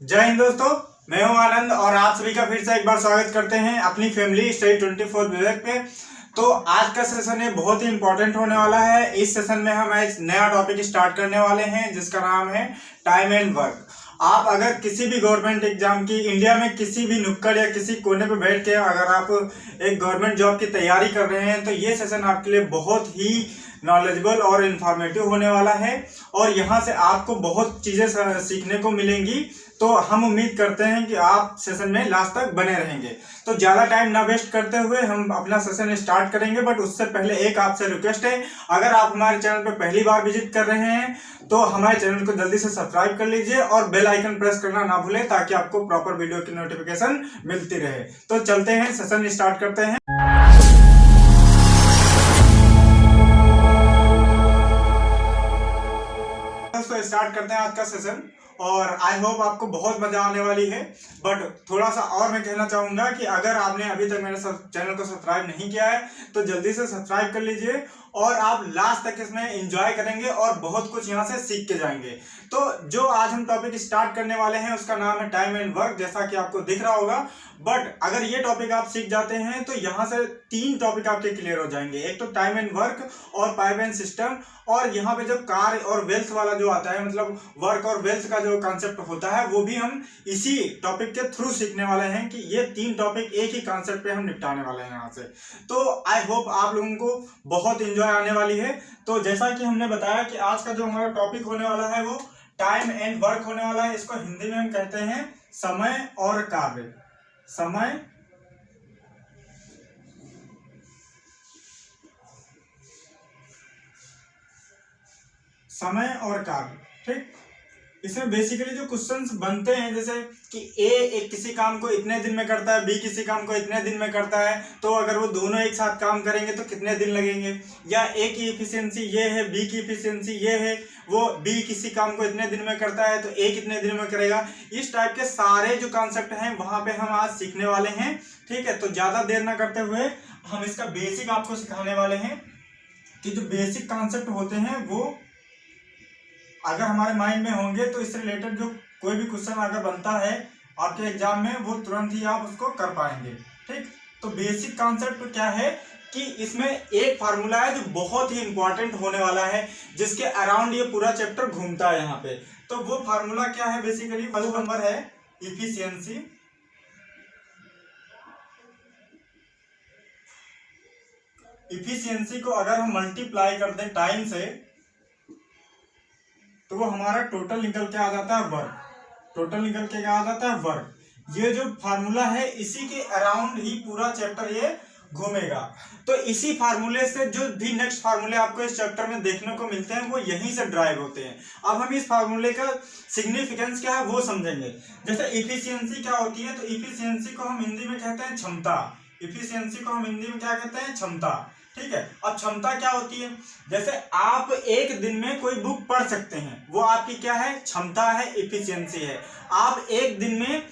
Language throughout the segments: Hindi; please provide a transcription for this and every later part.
जय हिंद दोस्तों, मैं हूं आनंद और आप सभी का फिर से एक बार स्वागत करते हैं अपनी फैमिली स्टडी 24 विवेक पे। तो आज का सेशन है बहुत ही इंपॉर्टेंट होने वाला है। इस सेशन में हम एक नया टॉपिक स्टार्ट करने वाले हैं जिसका नाम है टाइम एंड वर्क। आप अगर किसी भी गवर्नमेंट एग्जाम की इंडिया में किसी भी नुक्कड़ या किसी कोने पे बैठ के अगर आप एक गवर्नमेंट जॉब की तैयारी कर रहे हैं तो ये सेशन आपके लिए बहुत ही नॉलेजेबल और इन्फॉर्मेटिव होने वाला है और यहाँ से आपको बहुत चीज़ें सीखने को मिलेंगी। तो हम उम्मीद करते हैं कि आप सेशन में लास्ट तक बने रहेंगे। तो ज़्यादा टाइम ना वेस्ट करते हुए हम अपना सेशन स्टार्ट करेंगे, बट उससे पहले एक आपसे रिक्वेस्ट है, अगर आप हमारे चैनल पर पहली बार विजिट कर रहे हैं तो हमारे चैनल को जल्दी से सब्सक्राइब कर लीजिए और बेल आइकन प्रेस करना ना भूलें ताकि आपको प्रॉपर वीडियो की नोटिफिकेशन मिलती रहे। तो चलते हैं, सेशन स्टार्ट करते हैं। दोस्तों स्टार्ट करते हैं आज का सेशन और आई होप आपको बहुत मजा आने वाली है। बट थोड़ा सा और मैं कहना चाहूंगा कि अगर आपने अभी तक मेरे चैनल को सब्सक्राइब नहीं किया है तो जल्दी से सब्सक्राइब कर लीजिए और आप लास्ट तक इसमें एंजॉय करेंगे और बहुत कुछ यहाँ से सीख के जाएंगे। तो जो आज हम टॉपिक स्टार्ट करने वाले हैं उसका नाम है टाइम एंड वर्क, जैसा कि आपको दिख रहा होगा। बट अगर ये टॉपिक आप सीख जाते हैं तो यहाँ से 3 टॉपिक आपके क्लियर हो जाएंगे। एक तो टाइम एंड वर्क और पाइप एंड सिस्टम, और यहाँ पे जो कार और वेल्थ वाला जो आता है, मतलब वर्क और वेल्थ का जो कॉन्सेप्ट होता है वो भी हम इसी टॉपिक के थ्रू सीखने वाले हैं कि ये 3 टॉपिक एक ही कॉन्सेप्ट पे हम निपटाने वाले हैं यहाँ से। तो आई होप आप लोगों को बहुत एंजॉय आने वाली है। तो जैसा कि हमने बताया कि आज का जो हमारा टॉपिक होने वाला है वो टाइम एंड वर्क होने वाला है। इसको हिंदी में हम कहते हैं समय और कार्य। समय समय और कार्य, ठीक। इसमें बेसिकली जो क्वेश्चंस बनते हैं जैसे कि एक किसी काम को इतने दिन में करता है, बी किसी काम को इतने दिन में करता है, तो अगर वो दोनों एक साथ काम करेंगे तो कितने दिन लगेंगे, या ए की इफिशियंसी ये है, बी की इफिशियंसी ये है, वो बी किसी काम को इतने दिन में करता है तो ए कितने दिन में करेगा। इस टाइप के सारे जो कॉन्सेप्ट हैं वहां पे हम आज सीखने वाले हैं, ठीक है। तो ज्यादा देर ना करते हुए हम इसका बेसिक आपको सिखाने वाले हैं कि जो बेसिक कॉन्सेप्ट होते हैं वो अगर हमारे माइंड में होंगे तो इससे रिलेटेड जो कोई भी क्वेश्चन अगर बनता है आपके एग्जाम में वो तुरंत ही आप उसको कर पाएंगे, ठीक। तो बेसिक कॉन्सेप्ट क्या है कि इसमें एक फार्मूला है जो बहुत ही इंपॉर्टेंट होने वाला है, जिसके अराउंड ये पूरा चैप्टर घूमता है यहाँ पे। तो वो फार्मूला क्या है, बेसिकली वो नंबर है इफिशियंसी। इफिशियंसी को अगर हम मल्टीप्लाई कर दें टाइम से तो वो हमारा टोटल निकल के आ जाता है वर्क। टोटल निकल के क्या आ जाता है, वर्क। ये जो फार्मूला है इसी के अराउंड ही पूरा चैप्टर ये घूमेगा। तो इसी फार्मूले से जो भी नेक्स्ट फार्मूले आपको इस चैप्टर में देखने को मिलते हैं वो यहीं से ड्राइव होते हैं। अब हम इस फार्मूले का सिग्निफिकेंस क्या है वो समझेंगे। जैसे इफिशियंसी क्या होती है, तो इफिशियंसी को हम हिंदी में कहते हैं क्षमता। इफिशियंसी को हम हिंदी में क्या कहते हैं, क्षमता, ठीक है। अब क्षमता क्या होती है, जैसे आप एक दिन में कोई बुक पढ़ सकते हैं, वो आपकी क्या है, क्षमता है, इफिशियंसी है। आप एक दिन में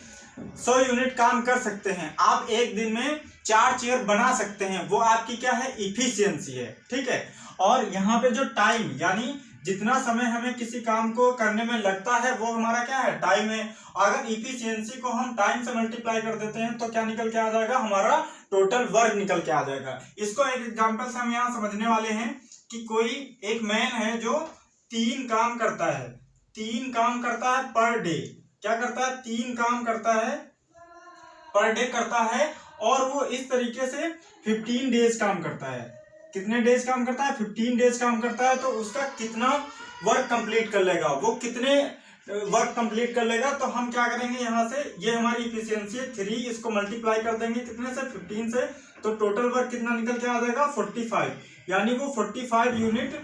100 यूनिट काम कर सकते हैं, आप एक दिन में 4 चेयर बना सकते हैं, वो आपकी क्या है, इफिशियंसी है, ठीक है। और यहाँ पे जो टाइम यानी जितना समय हमें किसी काम को करने में लगता है वो हमारा क्या है, टाइम है। अगर इफिशियंसी को हम टाइम से मल्टीप्लाई कर देते हैं तो क्या निकल के आ जाएगा, हमारा टोटल वर्क निकल के आ जाएगा। इसको एक एग्जांपल से हम यहाँ समझने वाले हैं कि कोई एक मैन है जो 3 काम करता है, 3 काम करता है पर डे। क्या करता है, 3 काम करता है पर डे करता है, और वो इस तरीके से 15 डेज काम करता है। कितने डेज काम करता है, 15 डेज काम करता है। तो उसका कितना वर्क कंप्लीट कर लेगा, वो कितने वर्क कंप्लीट कर लेगा। तो हम क्या करेंगे, यहाँ से ये हमारी इफिशियंसी है 3, इसको मल्टीप्लाई कर देंगे कितने से, 15 से, तो टोटल वर्क कितना निकल के आ जाएगा, 45, यानी वो 45 यूनिट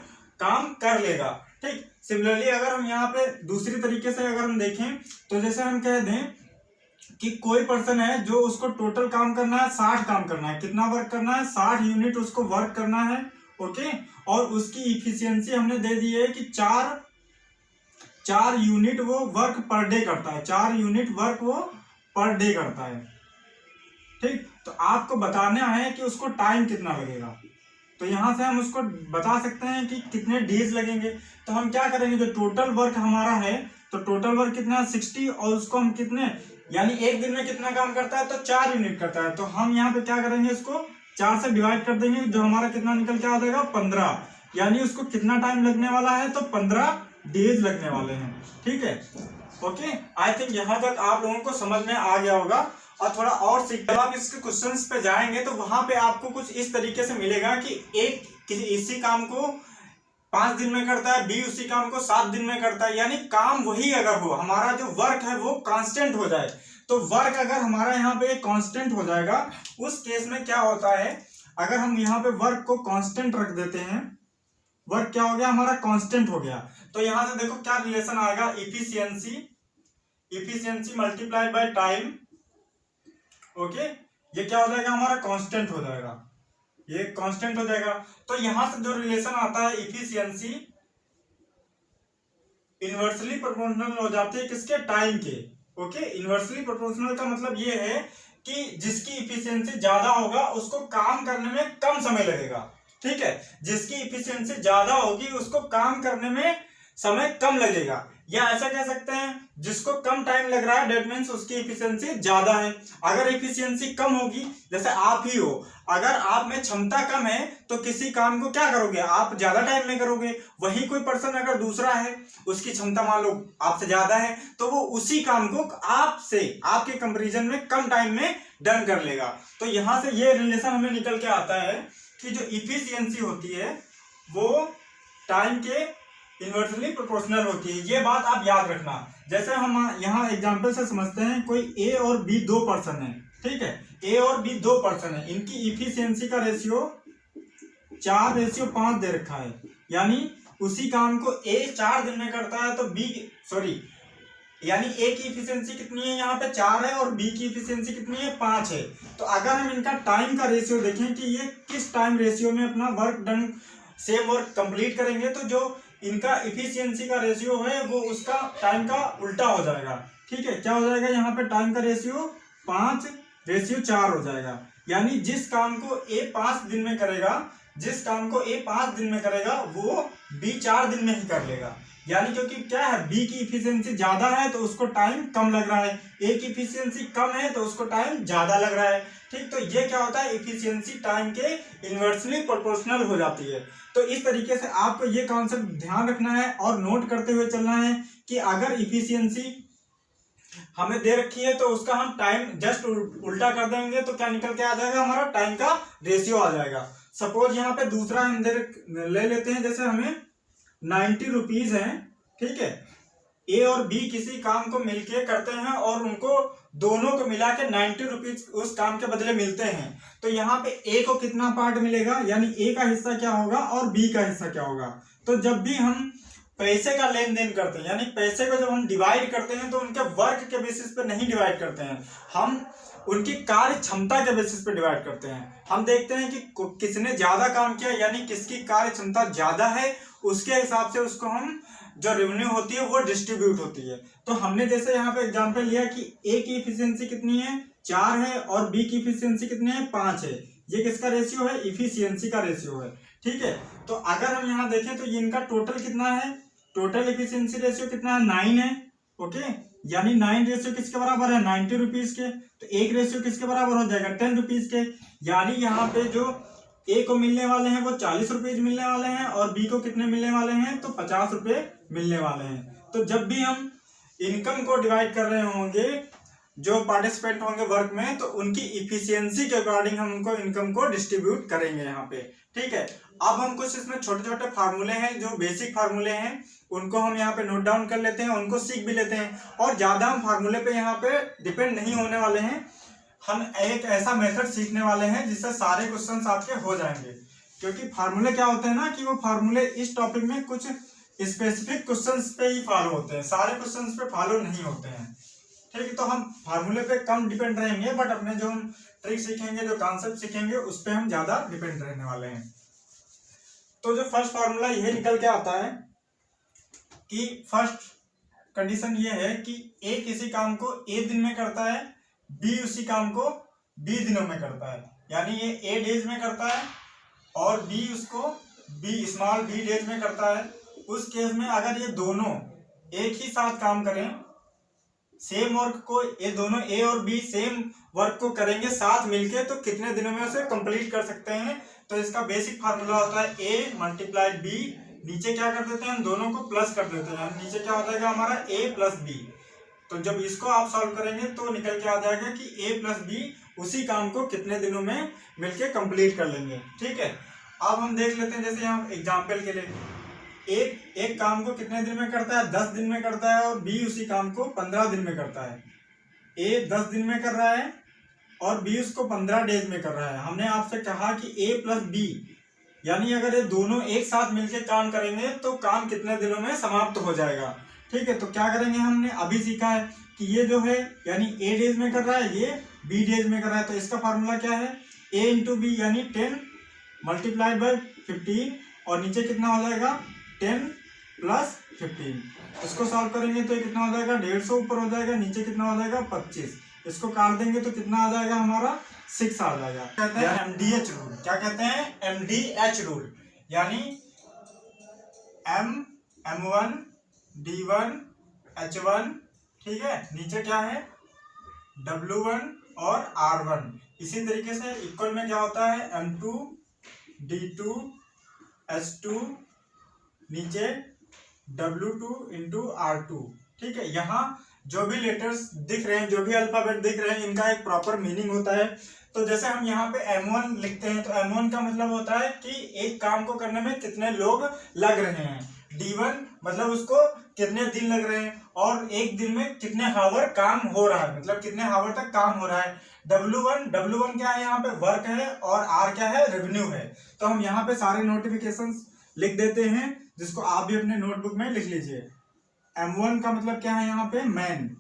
काम कर लेगा, ठीक। सिमिलरली अगर हम यहाँ पे दूसरी तरीके से अगर हम देखें तो जैसे हम कह दें कि कोई पर्सन है जो उसको टोटल काम करना है 60 काम करना है, कितना वर्क करना है, 60 यूनिट उसको वर्क करना है, ओके। और उसकी इफिशियंसी हमने दे दी है कि 4 यूनिट वो वर्क पर डे करता है, 4 यूनिट वर्क वो पर डे करता है, ठीक। तो आपको बताना है कि उसको टाइम कितना लगेगा। तो यहाँ से हम उसको बता सकते हैं कि कितने डेज लगेंगे। तो हम क्या करेंगे, जो टोटल वर्क हमारा है तो टोटल वर्क कितना है 60, और उसको हम कितने यानी एक दिन में कितना काम करता है तो 4 यूनिट करता है। तो हम यहाँ पे क्या करेंगे, इसको 4 से डिवाइड कर देंगे, जो हमारा कितना निकल के आ जाएगा 15, यानी उसको कितना टाइम लगने वाला है तो 15 डेज लगने वाले हैं। ठीक है, ओके। आई थिंक यहाँ तक आप लोगों को समझ में आ गया होगा। और थोड़ा और सीख, जब आप इसके क्वेश्चंस पे जाएंगे तो वहां पे आपको कुछ इस तरीके से मिलेगा कि एक किसी इसी काम को 5 दिन में करता है, बी उसी काम को 7 दिन में करता है, यानी काम वही अगर हो, हमारा जो वर्क है वो कांस्टेंट हो जाए। तो वर्क अगर हमारा यहाँ पे कांस्टेंट हो जाएगा, उस केस में क्या होता है, अगर हम यहाँ पे वर्क को कांस्टेंट रख देते हैं, वर्क क्या हो गया हमारा कांस्टेंट हो गया, तो यहां से देखो क्या रिलेशन आएगा, efficiency multiplied by time. Okay, ये क्या हो जाएगा हमारा कांस्टेंट हो जाएगा, ये कांस्टेंट हो जाएगा। तो यहां से जो रिलेशन आता है इफिशियंसी इनवर्सली प्रोपोर्शनल हो जाती है किसके, टाइम के। ओके, इनवर्सली प्रोपोर्शनल का मतलब ये है कि जिसकी इफिशियंसी ज्यादा होगा उसको काम करने में कम समय लगेगा। ठीक है, जिसकी इफिशियंसी ज्यादा होगी उसको काम करने में समय कम लगेगा, या ऐसा कह सकते हैं जिसको कम टाइम लग रहा है डेट मीन्स उसकी इफिशियंसी ज्यादा है। अगर इफिशियंसी कम होगी, जैसे आप ही हो, अगर आप में क्षमता कम है तो किसी काम को क्या करोगे, आप ज्यादा टाइम में करोगे। वही कोई पर्सन अगर दूसरा है, उसकी क्षमता मान लो आपसे ज्यादा है, तो वो उसी काम को आपसे आपके कंपैरिजन में कम टाइम में डन कर लेगा। तो यहां से ये रिलेशन हमें निकल के आता है कि जो इफिशियंसी होती है वो टाइम के इनवर्सली प्रोपोर्शनल होती है। ये बात आप याद रखना। जैसे हम यहाँ एग्जांपल से समझते हैं, कोई ए और बी 2 पर्सन है। ठीक है, ए और बी 2 पर्सन है, इनकी इफिशियंसी का रेशियो 4:5 दे रखा है, यानी उसी काम को ए 4 दिन में करता है तो यानी ए की इफिशियंसी कितनी है यहाँ पे 4 है और बी की इफिशियंसी कितनी है 5 है। तो अगर हम इनका टाइम का रेशियो देखें कि ये किस टाइम रेशियो में अपना work done same work complete करेंगे, तो जो इनका इफिशियंसी का रेशियो है वो उसका टाइम का उल्टा हो जाएगा। ठीक है, क्या हो जाएगा यहाँ पे टाइम का रेशियो 5:4 हो जाएगा, यानी जिस काम को ए 5 दिन में करेगा, वो बी 4 दिन में ही कर लेगा। यानी क्योंकि क्या है, बी की इफिशियंसी ज्यादा है तो उसको टाइम कम लग रहा है, ए की इफिशियंसी कम है तो उसको टाइम ज्यादा लग रहा है। ठीक, तो ये क्या होता है, इफिशियंसी टाइम के इनवर्सली प्रोपोर्शनल हो जाती है। तो इस तरीके से आपको ये कॉन्सेप्ट ध्यान रखना है और नोट करते हुए चलना है कि अगर इफिशियंसी हमें दे रखी है तो उसका हम टाइम जस्ट उल्टा कर देंगे तो क्या निकल के आ जाएगा, हमारा टाइम का रेशियो आ जाएगा। सपोज यहाँ पे दूसरा हम ले लेते हैं, जैसे हमें 90 रुपीज है। ठीक है, ए और बी किसी काम को मिलके करते हैं और उनको दोनों को मिला के 90 रुपीज उस काम के बदले मिलते हैं। तो यहाँ पे ए को कितना पार्ट मिलेगा, यानी ए का हिस्सा क्या होगा और बी का हिस्सा क्या होगा। तो जब भी हम पैसे का लेन देन करते हैं, यानी पैसे को जब हम डिवाइड करते हैं तो उनके वर्क के बेसिस पे नहीं डिवाइड करते हैं, हम उनकी कार्य क्षमता के बेसिस पे डिवाइड करते हैं। हम देखते हैं कि किसने ज्यादा काम किया, यानी किसकी कार्य क्षमता ज्यादा है, उसके हिसाब से उसको हम जो रेवेन्यू होती है वो डिस्ट्रीब्यूट होती है। तो हमने जैसे यहाँ पे एग्जांपल लिया कि ए की इफिशियंसी कितनी है 4 है और बी की इफिशियंसी कितनी है 5 है। ये किसका रेशियो है, इफिशियंसी का रेशियो है। ठीक है, तो अगर हम यहाँ देखें तो ये इनका टोटल कितना है, टोटल इफिशियंसी रेशियो कितना है 9 है। ओके, यानी 9 रेशियो किसके बराबर है 90 रुपीज के, तो एक रेशियो किसके बराबर हो जाएगा 10 रुपीज के। यानी यहाँ पे जो ए को मिलने वाले हैं वो 40 रुपीज मिलने वाले हैं और बी को कितने मिलने वाले हैं तो 50 रुपए मिलने वाले हैं। तो जब भी हम इनकम को डिवाइड कर रहे होंगे जो पार्टिसिपेंट होंगे वर्क में, तो उनकी इफिशियंसी के अकॉर्डिंग हम उनको इनकम को डिस्ट्रीब्यूट करेंगे यहाँ पे। ठीक है, अब हम कुछ इसमें छोटे छोटे फार्मूले हैं, जो बेसिक फार्मूले हैं उनको हम यहाँ पे नोट डाउन कर लेते हैं, उनको सीख भी लेते हैं। और ज्यादा हम फार्मूले पे यहाँ पे डिपेंड नहीं होने वाले हैं, हम एक ऐसा मेथड सीखने वाले हैं जिससे सारे क्वेश्चंस आपके हो जाएंगे। क्योंकि फार्मूले क्या होते हैं ना कि वो फार्मूले इस टॉपिक में कुछ स्पेसिफिक क्वेश्चंस पे ही फॉलो होते हैं, सारे क्वेश्चंस पे फॉलो नहीं होते हैं। ठीक है, तो हम फार्मूले पे कम डिपेंड रहेंगे, बट अपने जो हम ट्रिक सीखेंगे, जो कॉन्सेप्ट सीखेंगे उस पर हम ज्यादा डिपेंड रहने वाले हैं। तो जो फर्स्ट फार्मूला ये निकल के आता है कि फर्स्ट कंडीशन ये है कि ए किसी काम को ए दिन में करता है, बी उसी काम को बी दिनों में करता है। यानी ये ए डेज में करता है और बी उसको बी स्मॉल बी डेज में करता है। उस केस में अगर ये दोनों एक ही साथ काम करें, सेम वर्क को, ये दोनों ए और बी सेम वर्क को करेंगे साथ मिलके, तो कितने दिनों में उसे कंप्लीट कर सकते हैं। तो इसका बेसिक फार्मूला होता है ए मल्टीप्लाइड बी, नीचे क्या कर देते हैं, दोनों को प्लस कर देते हैं, नीचे क्या हो जाएगा हमारा ए प्लस बी। तो जब इसको आप सॉल्व करेंगे तो निकल के आ जाएगा कि ए प्लस बी उसी काम को कितने दिनों में मिलके कंप्लीट कर लेंगे। ठीक है, अब हम देख लेते हैं, जैसे यहाँ एग्जाम्पल के लिए एक काम को कितने दिन में करता है, 10 दिन में करता है, और बी उसी काम को 15 दिन में करता है। ए 10 दिन में कर रहा है और बी उसको 15 डेज में कर रहा है। हमने आपसे कहा कि ए प्लस बी, यानी अगर ये दोनों एक साथ मिलकर काम करेंगे तो काम कितने दिनों में समाप्त हो जाएगा। ठीक है, तो क्या करेंगे, हमने अभी सीखा है कि ये जो है यानी ए डेज में कर रहा है, ये बी डेज में कर रहा है, तो इसका फार्मूला क्या है, ए इंटू बी यानी 10 मल्टीप्लाइड बाई 15, और नीचे कितना हो जाएगा 10 प्लस 15। इसको सॉल्व करेंगे तो ये कितना हो जाएगा 150 ऊपर हो जाएगा, नीचे कितना हो जाएगा 25। इसको काट देंगे तो कितना आ जाएगा हमारा 6 आ जाएगा। कहते हैं MDH रूल। क्या कहते हैं, MDH रूल, यानी M1 D1 H1। ठीक है, नीचे क्या है W1 और R1। इसी तरीके से इक्वल में क्या होता है M2 D2 H2, नीचे W2 इंटू R2। ठीक है, यहाँ जो भी लेटर्स दिख रहे हैं, जो भी अल्फाबेट दिख रहे हैं, इनका एक प्रॉपर मीनिंग होता है। तो जैसे हम यहाँ पे M1 लिखते हैं तो M1 का मतलब होता है कि एक काम को करने में कितने लोग लग रहे हैं। D1 मतलब उसको कितने दिन लग रहे हैं, और एक दिन में कितने हावर काम हो रहा है, मतलब कितने हावर तक काम हो रहा है। W1 क्या है, यहाँ पे वर्क है, और R क्या है, रेवेन्यू है। तो हम यहाँ पे सारे नोटिफिकेशंस लिख देते हैं, जिसको आप भी अपने नोटबुक में लिख लीजिए। M1 का मतलब क्या है, यहाँ पे मैन।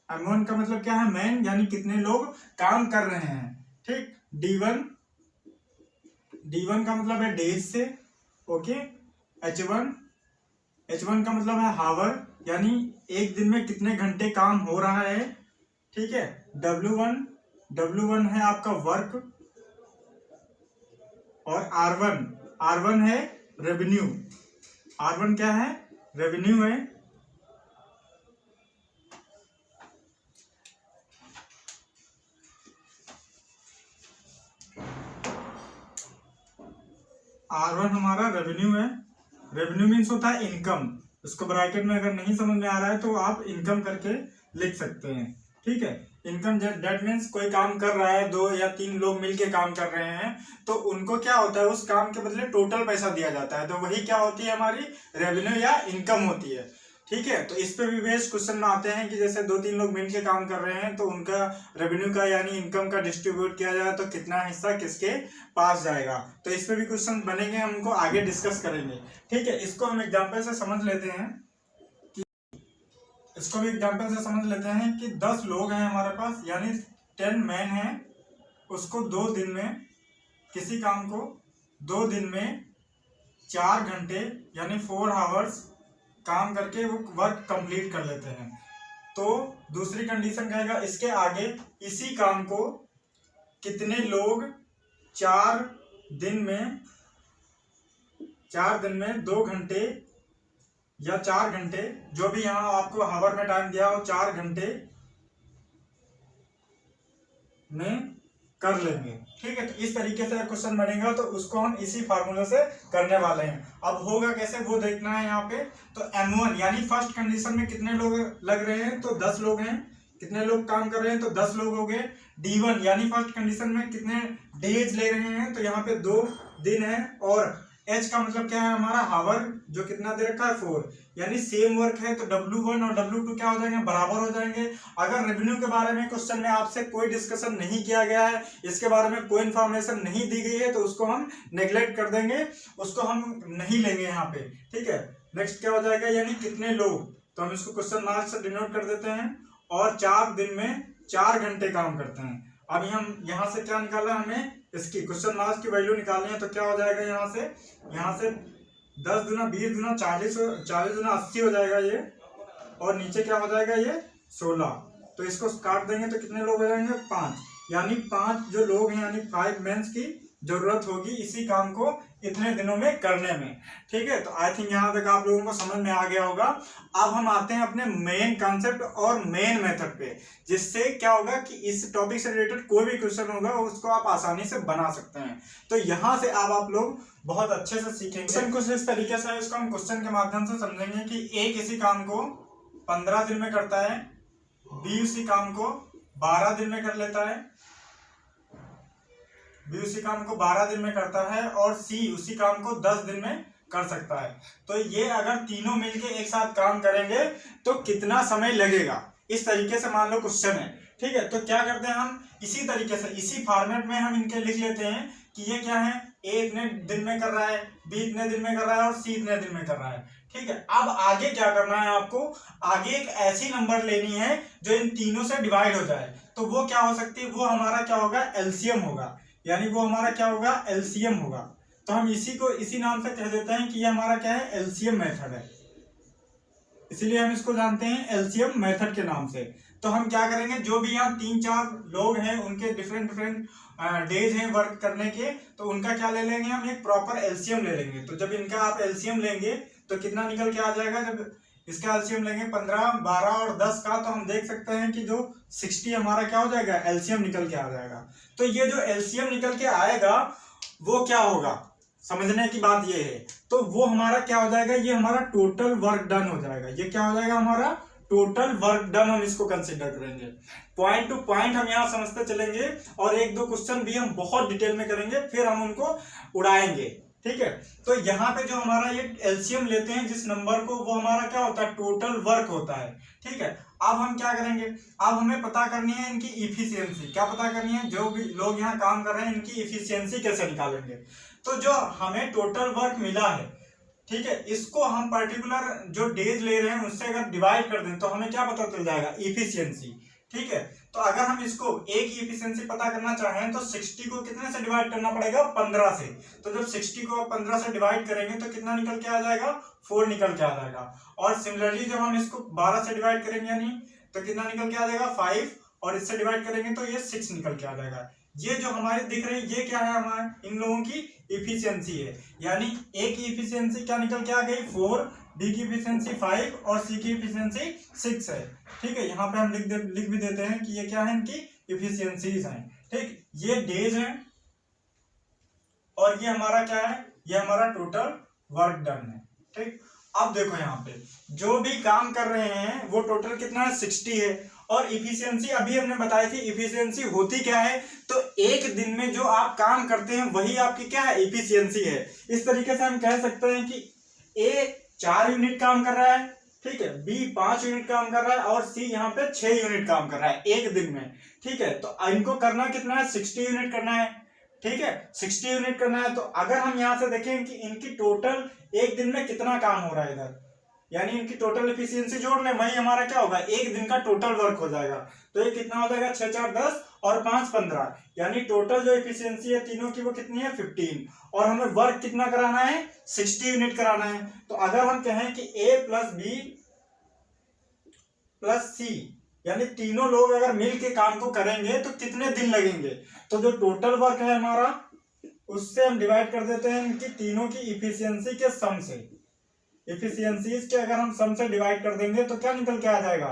M1 का मतलब क्या है, मैन, यानी कितने लोग काम कर रहे हैं। ठीक, D1 का मतलब है डेज से। ओके, H1 का मतलब है हावर, यानी एक दिन में कितने घंटे काम हो रहा है। ठीक है, W1 है आपका वर्क, और R1 है रेवेन्यू। R1 क्या है, रेवेन्यू है। R1 हमारा रेवेन्यू है। रेवेन्यू मीन्स होता है इनकम। इसको ब्रैकेट में अगर नहीं समझ में आ रहा है तो आप इनकम करके लिख सकते हैं। ठीक है, इनकम दैट मीन्स कोई काम कर रहा है, 2 या 3 लोग मिलके काम कर रहे हैं, तो उनको क्या होता है, उस काम के बदले टोटल पैसा दिया जाता है, तो वही क्या होती है, हमारी रेवेन्यू या इनकम होती है। ठीक है, तो इस पे भी बेस्ड क्वेश्चन में आते हैं कि जैसे 2-3 लोग मिलके काम कर रहे हैं, तो उनका रेवेन्यू का यानी इनकम का डिस्ट्रीब्यूट किया जाए तो कितना हिस्सा किसके पास जाएगा। तो इस पे भी क्वेश्चन बनेंगे, हम उनको आगे डिस्कस करेंगे। ठीक है, इसको हम एग्जाम्पल से समझ लेते हैं कि 10 लोग हैं हमारे पास, यानी 10 मैन हैं। उसको 2 दिन में, किसी काम को 2 दिन में 4 घंटे यानी 4 आवर्स काम करके वो वर्क कंप्लीट कर लेते हैं। तो दूसरी कंडीशन कहेगा, इसके आगे इसी काम को कितने लोग 4 दिन में 2 घंटे या 4 घंटे, जो भी यहाँ आपको हावर में टाइम दिया हो, 4 घंटे में कर लेंगे। ठीक है, तो इस तरीके से क्वेश्चन बनेगा, तो उसको हम इसी फार्मूला से करने वाले हैं। अब होगा कैसे वो देखना है यहाँ पे। तो M1 यानी फर्स्ट कंडीशन में कितने लोग लग रहे हैं, तो 10 लोग हैं। कितने लोग काम कर रहे हैं, तो 10 लोग हो गए। D1 यानी फर्स्ट कंडीशन में कितने डेज ले रहे हैं, तो यहाँ पे 2 दिन है। और H का मतलब क्या है, हमारा हावर, जो कितना दे रखा है 4, यानी सेम वर्क है, तो W1 और W2 क्या हो जाएंगे, बराबर हो जाएंगे। अगर रेवेन्यू के बारे में क्वेश्चन में आपसे कोई डिस्कशन नहीं किया गया है, इसके बारे में कोई इन्फॉर्मेशन नहीं दी गई है, तो उसको हम नेग्लेक्ट कर देंगे, उसको हम नहीं लेंगे यहाँ पे। ठीक है, नेक्स्ट क्या हो जाएगा, यानी कितने लोग, तो हम इसको क्वेश्चन मार्क से डिनोट कर देते हैं। और 4 दिन में 4 घंटे काम करते हैं। अभी हम यहाँ से क्या निकाला, हमें इसकी क्वेश्चन मार्क्स की वैल्यू निकालनी है, तो क्या हो जाएगा, यहाँ से 10 दूना 20 दूना 40 दूना 80 हो जाएगा ये, और नीचे क्या हो जाएगा ये 16। तो इसको काट देंगे तो कितने लोग हो जाएंगे, 5, यानी 5 जो लोग हैं, यानी 5 मेंस की जरूरत होगी इसी काम को इतने दिनों में करने में। ठीक है, तो आई थिंक यहाँ तक आप लोगों को समझ में आ गया होगा। अब हम आते हैं अपने मेन कॉन्सेप्ट और मेन मेथड पे, जिससे क्या होगा कि इस टॉपिक से रिलेटेड कोई भी क्वेश्चन होगा उसको आप आसानी से बना सकते हैं। तो यहाँ से अब आप लोग बहुत अच्छे से सीखेंगे। क्वेश्चन कुछ इस तरीके से है, इसको हम क्वेश्चन के माध्यम से समझेंगे कि ए किसी काम को 15 दिन में करता है, बी उसी काम को 12 दिन में कर लेता है, बी उसी काम को 12 दिन में करता है, और सी उसी काम को 10 दिन में कर सकता है। तो ये अगर तीनों मिलके एक साथ काम करेंगे तो कितना समय लगेगा, इस तरीके से मान लो क्वेश्चन है। ठीक है, तो क्या करते हैं हम इसी तरीके से इसी फॉर्मेट में हम इनके लिख लेते हैं कि ये क्या है, ए इतने दिन में कर रहा है, बी इतने दिन में कर रहा है और सी इतने दिन में कर रहा है। ठीक है, अब आगे क्या करना है आपको, आगे एक ऐसी नंबर लेनी है जो इन तीनों से डिवाइड हो जाए। तो वो क्या हो सकती है, वो हमारा क्या होगा, एलसीएम होगा, यानी वो हमारा क्या होगा, एलसीएम होगा। तो हम इसी को इसी नाम से कह देते हैं कि ये हमारा क्या है, एलसीएम मेथड है, इसीलिए हम इसको जानते हैं एलसीएम मेथड के नाम से। तो हम क्या करेंगे, जो भी यहाँ 3-4 लोग हैं उनके डिफरेंट डेज हैं वर्क करने के, तो उनका क्या ले लेंगे हम, एक प्रॉपर एलसीएम ले लेंगे। तो जब इनका आप एलसीएम लेंगे तो कितना निकल के आ जाएगा, जब इसका एलसीएम लेंगे 15, 12 और 10 का, तो हम देख सकते हैं कि जो 60 हमारा क्या हो जाएगा, एलसीएम निकल के आ जाएगा। तो ये जो एलसीएम निकल के आएगा वो क्या होगा, समझने की बात ये है, तो वो हमारा क्या हो जाएगा, ये हमारा टोटल वर्क डन हो जाएगा। ये क्या हो जाएगा, हमारा टोटल वर्क डन हम इसको कंसीडर करेंगे। पॉइंट टू पॉइंट हम यहाँ समझते चलेंगे और 1-2 क्वेश्चन भी हम बहुत डिटेल में करेंगे, फिर हम उनको उड़ाएंगे। ठीक है, तो यहाँ पे जो हमारा ये एलसीएम लेते हैं जिस नंबर को, वो हमारा क्या होता है, टोटल वर्क होता है। ठीक है, अब हम क्या करेंगे, अब हमें पता करनी है इनकी इफिशियंसी। क्या पता करनी है, जो भी लोग यहाँ काम कर रहे हैं इनकी इफिशियंसी कैसे निकालेंगे। तो जो हमें टोटल वर्क मिला है, ठीक है, इसको हम पर्टिकुलर जो डेज ले रहे हैं उससे अगर डिवाइड कर दें तो हमें क्या पता चल जाएगा, इफिशियंसी। ठीक है, तो अगर हम इसको ए की इफिशियंसी पता करना चाहें तो 60 को कितने से डिवाइड करना पड़ेगा, 15 से। तो जब 60 को 15 से डिवाइड करेंगे तो कितना निकल के आ जाएगा, 4 निकल के आ जाएगा। और सिमिलरली जब हम इसको 12 से डिवाइड करेंगे यानी तो कितना निकल के आ जाएगा, 5, और इससे डिवाइड करेंगे तो ये 6 निकल के आ जाएगा। ये जो हमारे दिख रहे हैं ये क्या है, हमारे इन लोगों की इफिशियंसी है। यानी ए की इफिशियंसी क्या निकल के आ गई, 4, बी की इफिशियंसी 5 और सी की इफिशियंसी 6 है। ठीक है, यहाँ पे हम लिख भी देते हैं कि ये क्या है, इनकी इफिशियंसीज हैं। ठीक, ये डेज हैं और ये हमारा क्या है, ये हमारा टोटल वर्क डन है। ठीक, अब देखो यहाँ पे जो भी काम कर रहे हैं वो टोटल कितना है, 60 है। और इफिशियंसी अभी हमने बताई थी, इफिशियंसी होती क्या है, तो एक दिन में जो आप काम करते हैं वही आपकी क्या है, इफिशियंसी है। इस तरीके से हम कह सकते हैं कि ए 4 यूनिट काम कर रहा है, ठीक है, बी 5 यूनिट काम कर रहा है और सी यहाँ पे 6 यूनिट काम कर रहा है एक दिन में। ठीक है, तो इनको करना कितना है, 60 यूनिट करना है। ठीक है, 60 यूनिट करना है। तो अगर हम यहाँ से देखें कि इनकी टोटल एक दिन में कितना काम हो रहा है इधर, यानी इनकी टोटल एफिशिएंसी जोड़ लें, वही हमारा क्या होगा, एक दिन का टोटल वर्क हो जाएगा। तो ये कितना हो जाएगा, 6 4 10 और 5 15, यानी टोटल जो एफिशिएंसी है तीनों की वो कितनी है, 15। और हमें वर्क कितना कराना है, 60 यूनिट कराना है। तो अगर हम कहें कि ए प्लस बी प्लस सी, यानी तीनों लोग अगर मिल के काम को करेंगे तो कितने दिन लगेंगे, तो जो टोटल वर्क है हमारा उससे हम डिवाइड कर देते हैं इनकी तीनों की इफिशियंसी के सम से। इफिशियंसीज के अगर हम सम से डिवाइड कर देंगे तो क्या निकल के आ जाएगा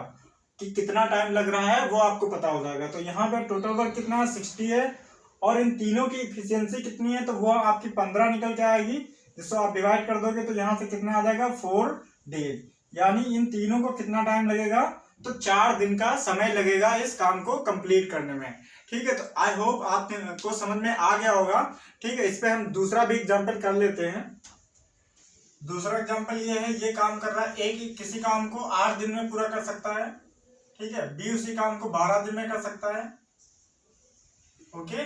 कि कितना टाइम लग रहा है वो आपको पता हो जाएगा। तो यहाँ पर टोटल वर्क कितना है, 60 है, और इन तीनों की इफिशियंसी कितनी है, तो वो आपकी 15 निकल के आएगी, जिसको आप डिवाइड कर दोगे तो यहाँ से कितना आ जाएगा, 4 डेज। यानी इन तीनों को कितना टाइम लगेगा, तो 4 दिन का समय लगेगा इस काम को कंप्लीट करने में। ठीक है, तो आई होप आपको समझ में आ गया होगा। ठीक है, इस पे हम दूसरा भी एग्जांपल कर लेते हैं। दूसरा एग्जांपल ये है, ये काम कर रहा है, एक किसी काम को 8 दिन में पूरा कर सकता है, ठीक है, बी उसी काम को 12 दिन में कर सकता है, ओके,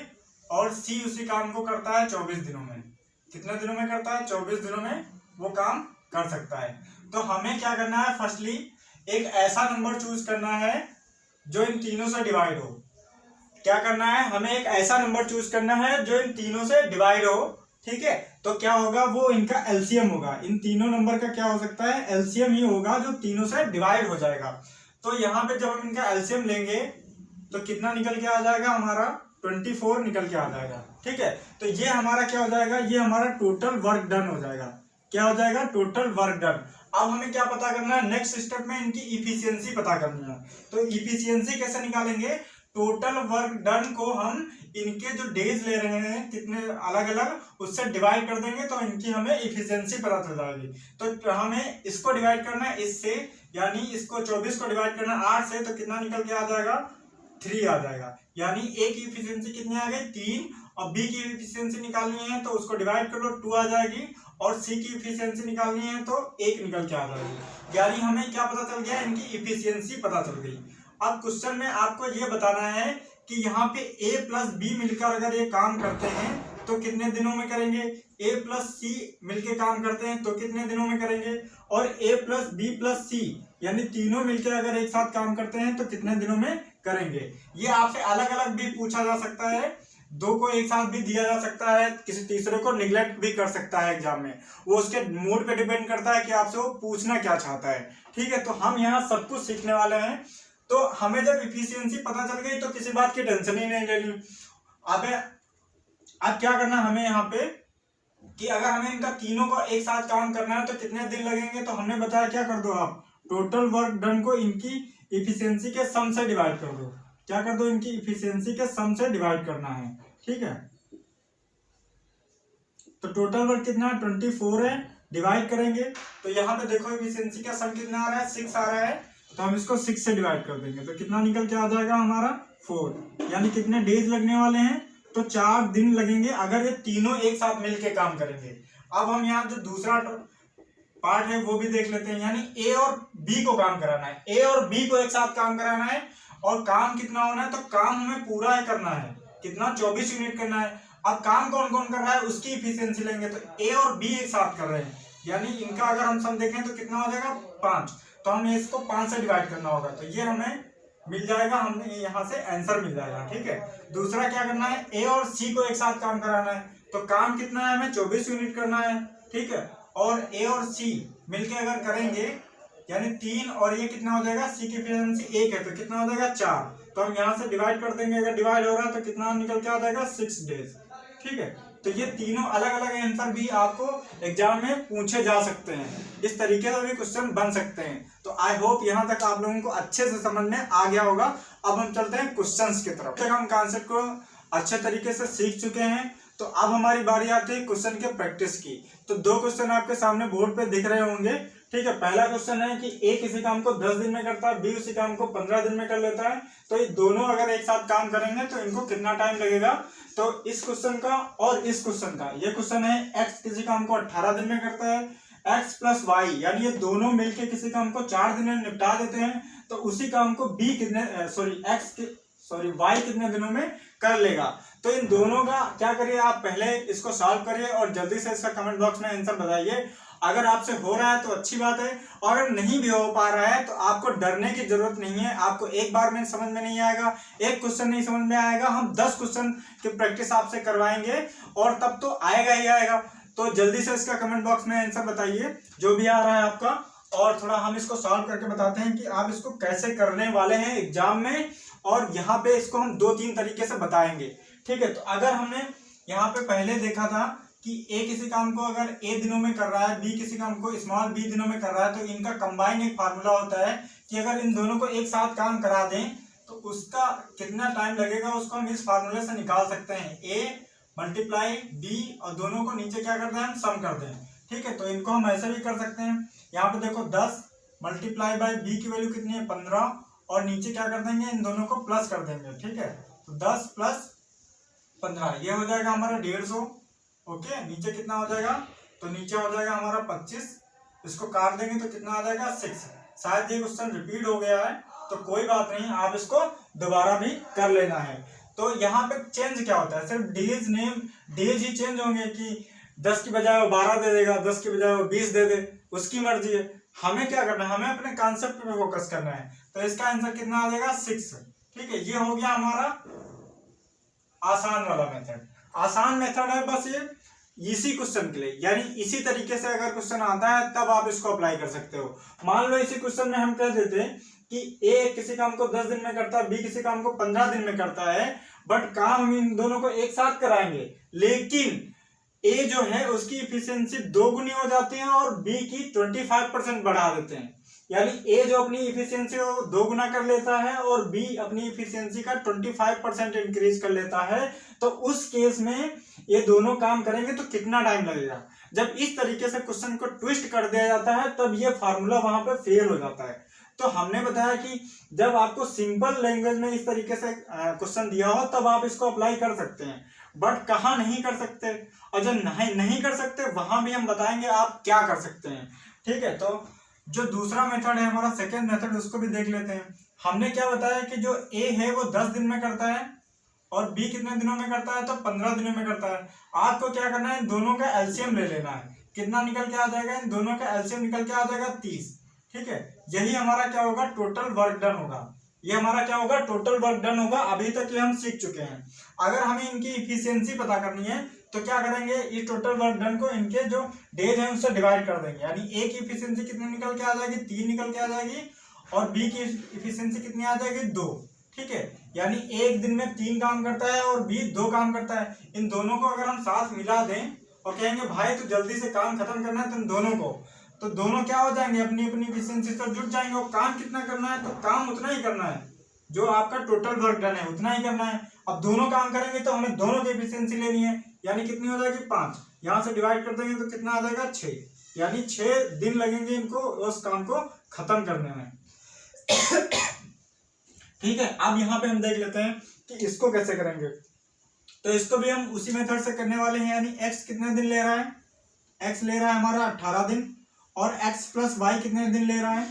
और सी उसी काम को करता है 24 दिनों में। कितने दिनों में करता है, 24 दिनों में वो काम कर सकता है। तो हमें क्या करना है, फर्स्टली एक ऐसा नंबर चूज करना है जो इन तीनों से डिवाइड हो। क्या करना है, हमें एक ऐसा नंबर चूज करना है जो इन तीनों से डिवाइड हो। ठीक है, तो क्या होगा, वो इनका एलसीएम होगा। इन तीनों नंबर का क्या हो सकता है, एलसीएम ही होगा जो तीनों से डिवाइड हो जाएगा। तो यहाँ पे जब हम इनका एलसीएम लेंगे तो कितना निकल के आ जाएगा हमारा, 24 निकल के आ जाएगा। ठीक है। तो ये हमारा क्या हो जाएगा, ये हमारा टोटल वर्क डन हो जाएगा। क्या हो जाएगा, टोटल वर्क डन। अब हमें क्या पता करना है, नेक्स्ट स्टेप में इनकी इफिशियंसी पता करनी है। तो इफिशियंसी कैसे निकालेंगे, टोटल वर्क डन को हम इनके जो डेज ले रहे हैं कितने अलग अलग, उससे डिवाइड कर देंगे तो इनकी हमें इफिशियंसी पता चल जाएगी। तो हमें इसको डिवाइड करना है इससे, यानी इसको 24 को डिवाइड करना है 8 से, तो कितना निकल के आ जाएगा, 3 आ जाएगा। यानी ए की इफिशियंसी कितनी आ गई, 3। और बी की इफिशियंसी निकालनी है तो उसको डिवाइड कर लो, 2 आ जाएगी। और सी की इफिशियंसी निकालनी है तो 1 निकल के आ जाएगी। यानी हमें क्या पता चल गया, इनकी इफिशियंसी पता चल गई। अब क्वेश्चन में आपको ये बताना है कि यहाँ पे ए प्लस बी मिलकर अगर ये काम करते हैं तो कितने दिनों में करेंगे, ए प्लस सी मिलके काम करते हैं तो कितने दिनों में करेंगे, और ए प्लस बी प्लस सी यानी तीनों मिलकर अगर एक साथ काम करते हैं तो कितने दिनों में करेंगे। ये आपसे अलग अलग भी पूछा जा सकता है, दो को एक साथ भी दिया जा सकता है, किसी तीसरे को निगलेक्ट भी कर सकता है एग्जाम में। वो उसके मूड पे डिपेंड करता है कि आपसे वो पूछना क्या चाहता है। ठीक है, तो हम यहाँ सब कुछ सीखने वाले हैं। तो हमें जब इफिशियंसी पता चल गई तो किसी बात की टेंशन ही नहीं लेनी। अब क्या करना हमें यहाँ पे कि अगर हमें इनका तीनों को एक साथ काम करना है तो कितने दिन लगेंगे, तो हमने बताया क्या कर दो आप, टोटल वर्क डन को इनकी इफिशियंसी के सम से डिवाइड कर दो। क्या कर दो, इनकी इफिशियंसी के सम से डिवाइड करना है। ठीक है, तो टोटल वर्क कितना है, 24 है, डिवाइड करेंगे तो यहाँ पे देखो इफिशियंसी का सम कितना आ रहा है, 6 आ रहा है। तो हम इसको 6 से डिवाइड कर देंगे तो कितना निकल के आ जाएगा हमारा, 4। यानी कितने डेज लगने वाले हैं, तो 4 दिन लगेंगे अगर ये तीनों एक साथ मिलके काम करेंगे। अब हम यहाँ जो दूसरा पार्ट है वो भी देख लेते हैं, यानी ए और बी को काम कराना है, ए और बी को एक साथ काम कराना है। और काम कितना होना है, तो काम हमें पूरा है करना है, कितना, 24 यूनिट करना है। अब काम कौन कौन कर रहा है उसकी इफिशियंसी लेंगे, तो ए और बी एक साथ कर रहे हैं, यानी इनका अगर हम सम देखें तो कितना हो जाएगा, 5। तो हमें इसको 5 से डिवाइड करना होगा, तो ये हमें मिल जाएगा, हमें यहाँ से आंसर मिल जाएगा। ठीक है, दूसरा क्या करना है, ए और सी को एक साथ काम कराना है, तो काम कितना है, हमें 24 यूनिट करना है। ठीक है, और ए और सी मिलके अगर करेंगे यानी 3, और ये कितना हो जाएगा, सी की इफिशियंसी 1 है तो कितना हो जाएगा, 4। तो हम यहाँ से डिवाइड कर देंगे, अगर डिवाइड हो रहा है तो कितना निकल के आ जाएगा, 6 डेज। ठीक है, तो ये तीनों अलग अलग आंसर भी आपको एग्जाम में पूछे जा सकते हैं, इस तरीके से भी क्वेश्चन बन सकते हैं। तो आई होप यहाँ तक आप लोगों को अच्छे से समझ में आ गया होगा। अब हम चलते हैं क्वेश्चंस की तरफ। तक हम कॉन्सेप्ट को अच्छे तरीके से सीख चुके हैं, तो अब हमारी बारी आती है क्वेश्चन के प्रैक्टिस की। तो 2 क्वेश्चन आपके सामने बोर्ड पे दिख रहे होंगे। ठीक है, पहला क्वेश्चन है कि ए किसी काम को 10 दिन में करता है, बी उसी काम को 15 दिन में कर लेता है, तो ये दोनों अगर एक साथ काम करेंगे तो इनको कितना टाइम लगेगा। तो इस क्वेश्चन का और इस क्वेश्चन का, ये क्वेश्चन है एक्स किसी काम को 18 दिन में करता है, एक्स प्लस वाई यानी ये दोनों मिलके किसी काम को 4 दिन में निपटा देते हैं, तो उसी काम को बी वाई कितने दिनों में कर लेगा। तो इन दोनों का क्या करिए, आप पहले इसको सॉल्व करिए और जल्दी से इसका कमेंट बॉक्स में आंसर बताइए। अगर आपसे हो रहा है तो अच्छी बात है, और अगर नहीं भी हो पा रहा है तो आपको डरने की जरूरत नहीं है। आपको एक बार में समझ में नहीं आएगा, एक क्वेश्चन नहीं समझ में आएगा, हम 10 क्वेश्चन की प्रैक्टिस आपसे करवाएंगे और तब तो आएगा ही आएगा। तो जल्दी से इसका कमेंट बॉक्स में आंसर बताइए जो भी आ रहा है आपका, और थोड़ा हम इसको सॉल्व करके बताते हैं कि आप इसको कैसे करने वाले हैं एग्जाम में। और यहाँ पे इसको हम 2-3 तरीके से बताएंगे। ठीक है, तो अगर हमने यहाँ पे पहले देखा था कि ए किसी काम को अगर ए दिनों में कर रहा है, बी किसी काम को स्मॉल बी दिनों में कर रहा है, तो इनका कंबाइन एक फार्मूला होता है कि अगर इन दोनों को एक साथ काम करा दें तो उसका कितना टाइम लगेगा, उसको हम इस फार्मूले से निकाल सकते हैं। ए मल्टीप्लाई बी और दोनों को नीचे क्या करते हैं, हम सम करते हैं। ठीक है, तो इनको हम ऐसे भी कर सकते हैं। यहाँ पे देखो 10 मल्टीप्लाई बाई बी की वैल्यू कितनी है, 15, और नीचे क्या कर देंगे, इन दोनों को प्लस कर देंगे। ठीक है, तो 10 प्लस 15 ये हो जाएगा हमारा 150। ओके, नीचे कितना हो जाएगा, तो नीचे हो जाएगा हमारा 25, इसको काट देंगे तो कितना आ जाएगा, 6। शायद ये क्वेश्चन रिपीट हो गया है, तो कोई बात नहीं, आप इसको दोबारा भी कर लेना है। तो यहाँ पे चेंज क्या होता है, सिर्फ डेज ही चेंज होंगे कि 10 की बजाय वो 12 दे देगा, 10 की बजाय वो 20 दे दे, उसकी मर्जी है। हमें क्या करना है, हमें अपने कॉन्सेप्ट पे फोकस करना है। तो इसका आंसर कितना आ जाएगा, 6। ठीक है, ये हो गया हमारा आसान वाला मेथड। आसान मेथड है बस ये इसी क्वेश्चन के लिए, यानी इसी तरीके से अगर क्वेश्चन आता है तब आप इसको अप्लाई कर सकते हो। मान लो इसी क्वेश्चन में हम कह देते कि ए किसी काम को 10 दिन में करता है, बी किसी काम को 15 दिन में करता है, बट काम हम इन दोनों को एक साथ कराएंगे, लेकिन ए जो है उसकी इफिशियंसी 2 गुनी हो जाती है और बी की 25% बढ़ा देते हैं। यानी ए जो अपनी इफिशियंसी को 2 गुना कर लेता है और बी अपनी इफिशियंसी का 25% इंक्रीज कर लेता है। तो उस केस में ये दोनों काम करेंगे तो कितना टाइम लगेगा। जब इस तरीके से क्वेश्चन को ट्विस्ट कर दिया जाता है तब ये फार्मूला वहां पे फेल हो जाता है। तो हमने बताया कि जब आपको सिंपल लैंग्वेज में इस तरीके से क्वेश्चन दिया हो तब आप इसको अप्लाई कर सकते हैं, बट कहाँ नहीं कर सकते, और जब नहीं कर सकते वहां भी हम बताएंगे आप क्या कर सकते हैं। ठीक है, तो जो दूसरा मेथड है हमारा सेकेंड मेथड, उसको भी देख लेते हैं। हमने क्या बताया कि जो ए है वो 10 दिन में करता है और बी कितने दिनों में करता है, तो 15 दिनों में करता है। आपको क्या करना है, दोनों का एलसीएम ले लेना है। कितना निकल के आ जाएगा, इन दोनों का एलसीएम निकल के आ जाएगा 30। ठीक है, यही हमारा क्या होगा, टोटल वर्क डन होगा। ये हमारा क्या होगा, टोटल वर्क डन होगा। अभी तक ये हम सीख चुके हैं। अगर हमें इनकी इफिशियंसी पता करनी है तो क्या करेंगे, इस टोटल वर्क डन को इनके जो डेज है उससे डिवाइड कर देंगे। यानी ए की इफिशियंसी कितनी निकल के आ जाएगी, 3 निकल के आ जाएगी, और बी की इफिशियंसी कितनी आ जाएगी, 2। ठीक है, यानी एक दिन में 3 काम करता है और बी 2 काम करता है। इन दोनों को अगर हम साथ मिला दें और कहेंगे भाई तू जल्दी से काम खत्म करना है तुम दोनों को, तो दोनों क्या हो जाएंगे, अपनी अपनी इफिशियंसी से जुड़ जाएंगे। और काम कितना करना है, तो काम उतना ही करना है जो आपका टोटल वर्क डन है, उतना ही करना है। अब दोनों काम करेंगे तो हमें दोनों की एफिशिएंसी लेनी है, यानी कितनी हो जाएगी, 5। यहाँ से डिवाइड कर देंगे तो कितना आ जाएगा, 6। यानी 6 दिन लगेंगे इनको उस काम को खत्म करने में। ठीक है, अब यहाँ पे हम देख लेते हैं कि इसको कैसे करेंगे। तो इसको भी हम उसी मेथड से करने वाले हैं। यानी x कितने दिन ले रहा है, x ले रहा है हमारा 18 दिन, और x प्लस वाई कितने दिन ले रहा है,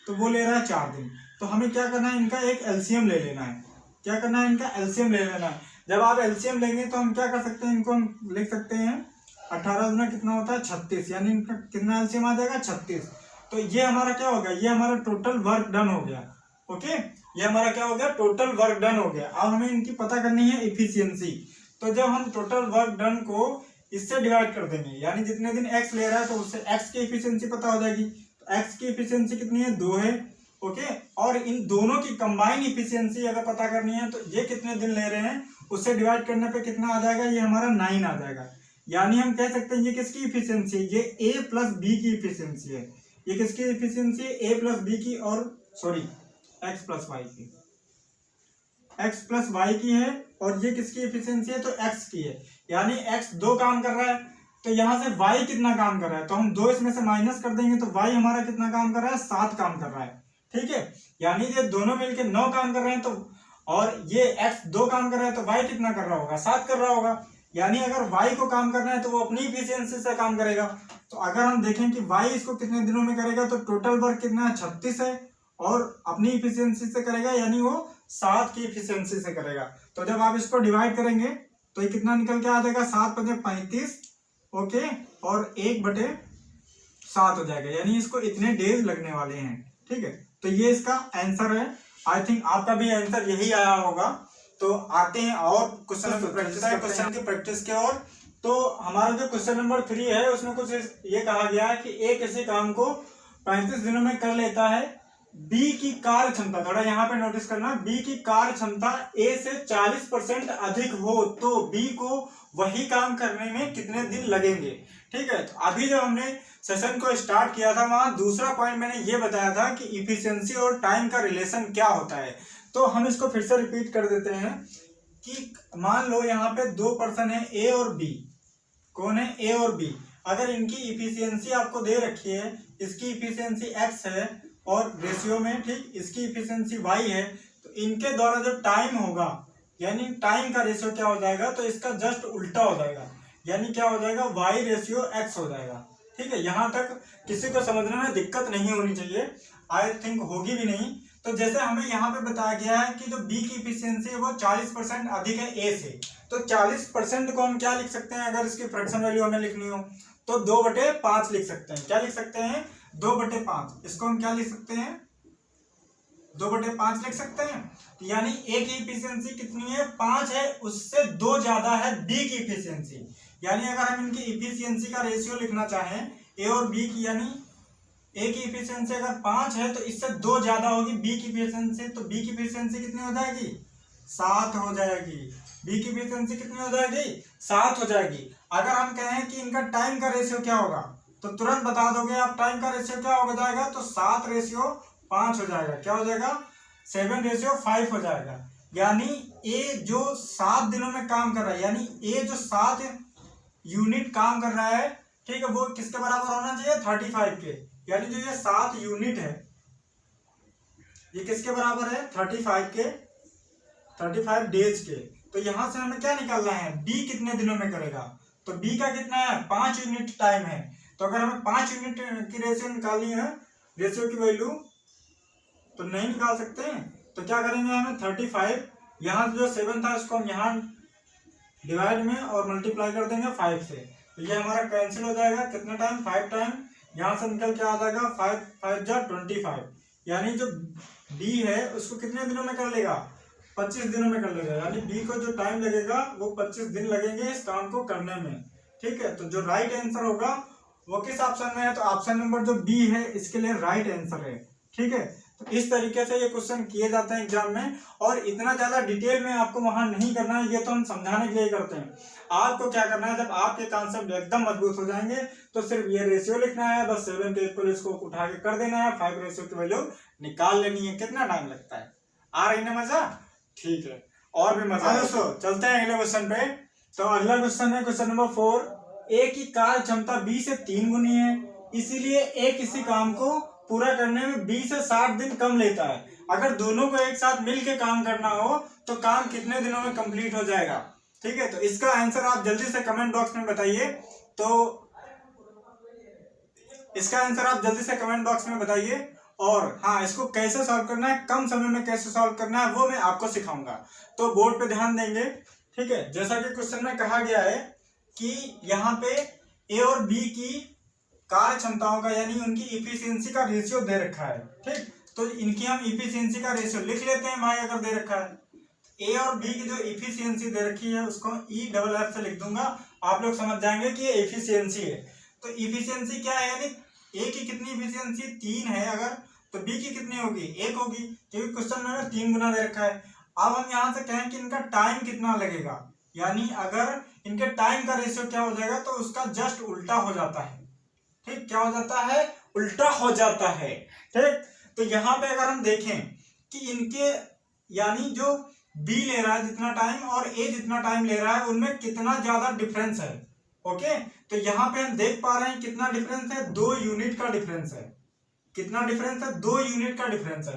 तो वो ले रहा है 4 दिन। तो हमें क्या करना है, इनका एक एलसीएम ले लेना है। क्या करना है, इनका एलसीएम ले लेना है। जब आप एलसीएम लेंगे तो हम क्या कर सकते हैं, इनको हम लिख सकते हैं 18 गुना कितना होता है, 36। यानी इनका कितना एलसीएम आ जाएगा, 36। तो ये हमारा क्या हो गया, ये हमारा टोटल वर्क डन हो गया। ओके, ये हमारा क्या हो गया, टोटल वर्क डन हो गया। अब हमें इनकी पता करनी है इफिशियंसी। तो जब हम टोटल वर्क डन को इससे डिवाइड कर देंगे, यानी जितने दिन x ले रहा है तो उससे x की इफिशियंसी पता हो जाएगी। तो x की इफिशियंसी कितनी है, 2 है। ओके, और इन दोनों की कंबाइन इफिशियंसी अगर पता करनी है तो ये कितने दिन ले रहे हैं उससे डिवाइड करने पे कितना आ जाएगा, ये हमारा 9 आ जाएगा। यानी हम कह सकते हैं ये किसकी इफिशियंसी है, ये a प्लस बी की इफिशियंसी है। ये किसकी इफिशियंसी है, a प्लस बी की, और सॉरी x प्लस वाई की, x प्लस वाई की है। और ये किसकी इफिशियंसी है, तो x की है। यानी x 2 काम कर रहा है, तो यहाँ से y कितना काम कर रहा है, तो हम 2 इसमें से माइनस कर देंगे तो y हमारा कितना काम कर रहा है, 7 काम कर रहा है। ठीक है, यानी ये दोनों मिलके 9 काम कर रहे हैं, तो और ये x 2 काम कर रहा है तो y कितना कर रहा होगा, 7 कर रहा होगा। यानी अगर y को काम करना है तो वो अपनी इफिशियंसी से काम करेगा। तो अगर हम देखें कि y इसको कितने दिनों में करेगा, तो टोटल वर्क कितना है, 36 है, और अपनी इफिशियंसी से करेगा, यानी वो 7 की इफिशियंसी से करेगा। तो जब आप इसको डिवाइड करेंगे तो ये कितना निकल के आ जाएगा, 7 × 5 = 35। ओके, और 1/7 हो जाएगा। यानी इसको इतने डेज लगने वाले हैं। ठीक है, तो ये इसका आंसर है। आई थिंक आपका भी आंसर यही आया होगा। तो आते हैं और क्वेश्चन की प्रैक्टिस के और। तो हमारा जो क्वेश्चन नंबर 3 है उसमें कुछ ये कहा गया है कि ए किसी काम को 35 दिनों में कर लेता है, बी की कार्य क्षमता, थोड़ा यहाँ पे नोटिस करना, बी की कार्य क्षमता ए से 40% अधिक हो तो बी को वही काम करने में कितने दिन लगेंगे। ठीक है, तो अभी जब हमने सेशन को स्टार्ट किया था वहां दूसरा पॉइंट मैंने ये बताया था कि इफिशियंसी और टाइम का रिलेशन क्या होता है। तो हम इसको फिर से रिपीट कर देते हैं कि मान लो यहाँ पे 2 पर्सन है, ए और बी। कौन है, ए और बी। अगर इनकी इफिशियंसी आपको दे रखी है, इसकी इफिशियंसी x है और रेशियो में, ठीक, इसकी इफिशियंसी y है, तो इनके द्वारा जो टाइम होगा, यानी टाइम का रेशियो क्या हो जाएगा, तो इसका जस्ट उल्टा हो जाएगा। यानी क्या हो जाएगा, y रेशियो x हो जाएगा। ठीक है, यहाँ तक किसी को समझने में दिक्कत नहीं होनी चाहिए, आई थिंक होगी भी नहीं। तो जैसे हमें यहाँ पे बताया गया है कि जो b की इफिशियंसी है वो 40% अधिक है a से, तो 40% को हम क्या लिख सकते हैं, अगर इसकी फ्रैक्शन वैल्यू हमें लिखनी हो तो 2/5 लिख सकते हैं। क्या लिख सकते हैं, 2/5। इसको हम क्या लिख सकते हैं, 2/5 लिख सकते हैं। यानी a की इफिशियंसी कितनी है, 5 है, उससे 2 ज्यादा है b की इफिशियंसी। यानी अगर हम इनकी इफिशियंसी का रेशियो लिखना चाहें a और b की, यानी ए की इफिशियंसी अगर 5 है तो इससे 2 ज्यादा होगी बी की इफिशियंसी, तो बी की इफिशियंसी कितनी हो जाएगी? 7 हो जाएगी। बी की इफिशियंसी कितनी हो जाएगी? 7 हो जाएगी। अगर हम कहें कि इनका टाइम का रेशियो क्या होगा तो तुरंत बता दोगे आप, टाइम का रेशियो क्या हो जाएगा? तो 7:5 हो जाएगा। क्या हो जाएगा? 7:5 हो जाएगा। यानी ए जो 7 दिनों में काम कर रहा है, यानी ए जो 7 यूनिट काम कर रहा है, ठीक है, वो किसके बराबर होना चाहिए? 35 के। यानी जो ये 7 यूनिट है ये किसके बराबर है? 35 के, 35 डेज के। तो यहां से हमें क्या निकालना है? बी कितने दिनों में करेगा? तो बी का कितना है? 5 यूनिट टाइम है। तो अगर हमें 5 यूनिट की रेशियो निकालनी है, रेशियो की वैल्यू, तो नहीं निकाल सकते हैं। तो क्या करेंगे? हमें 35 यहाँ जो 7 था उसको हम यहाँ डिवाइड में और मल्टीप्लाई कर देंगे 5 से, तो ये हमारा कैंसिल हो जाएगा। कितना टाइम? 5 टाइम। यहाँ से निकल के आ जाएगा 5 5 जा 25। यानी जो बी है उसको कितने दिनों में कर लेगा? 25 दिनों में कर लेगा। यानी बी को जो टाइम लगेगा वो 25 दिन लगेंगे इस काम को करने में। ठीक है, तो जो राइट आंसर होगा वो किस ऑप्शन में है? तो ऑप्शन नंबर जो बी है इसके लिए राइट आंसर है। ठीक है, तो इस तरीके से ये क्वेश्चन किए जाते हैं एग्जाम में, और इतना ज्यादा डिटेल में आपको वहां नहीं करना है, ये तो हम समझाने के लिए करते हैं। आपको क्या करना है, जब आपके कॉन्सेप्ट एकदम मजबूत हो जाएंगे तो सिर्फ ये रेशियो लिखना है, बस 7 के इक्वल इसको उठा के कर देना है, 5 रेशियो की वैल्यू निकाल लेनी है। कितना टाइम लगता है? आ रही ना मजा? ठीक है, और भी मजा। दोस्तों चलते हैं अगले क्वेश्चन पे। तो अगला क्वेश्चन है क्वेश्चन नंबर 4। ए की कार्य क्षमता बी से 3 गुनी है, इसीलिए ए किसी काम को पूरा करने में 20 से 60 दिन कम लेता है। अगर दोनों को एक साथ मिलके काम करना हो तो काम कितने दिनों में कंप्लीट हो जाएगा? ठीक है, तो इसका आंसर आप जल्दी से कमेंट बॉक्स में बताइए। तो इसका आंसर आप जल्दी से कमेंट बॉक्स में बताइए, और हाँ, इसको कैसे सॉल्व करना है, कम समय में कैसे सॉल्व करना है वो मैं आपको सिखाऊंगा। तो बोर्ड पे ध्यान देंगे। ठीक है, जैसा कि क्वेश्चन में कहा गया है कि यहाँ पे ए और बी की कार्य क्षमताओं का यानी उनकी इफिशियंसी का रेशियो दे रखा है। ठीक, तो इनकी हम इफिशियंसी का रेशियो लिख लेते हैं भाई। अगर दे रखा है ए और बी की जो इफिशियंसी दे रखी है उसको E से लिख दूंगा, आप लोग समझ जाएंगे कि ये इफिशियंसी है। तो इफिशियंसी क्या है, यानी ए की कितनी इफिशियंसी 3 है अगर, तो बी की कितनी होगी? 1 होगी, क्योंकि क्वेश्चन में 3 गुना दे रखा है। अब हम यहाँ से कहें कि इनका टाइम कितना लगेगा, यानी अगर इनके टाइम का रेशियो क्या हो जाएगा तो उसका जस्ट उल्टा हो जाता है। ठीक, क्या हो जाता है? उल्टा हो जाता है। ठीक, तो यहाँ पे अगर हम देखें कि इनके यानी जो बी ले रहा है जितना टाइम और ए जितना टाइम ले रहा है उनमें कितना ज्यादा डिफरेंस है। ओके, तो यहाँ पे हम देख पा रहे हैं कितना डिफरेंस है? 2 यूनिट का डिफरेंस है। कितना डिफरेंस है? 2 यूनिट का डिफरेंस है।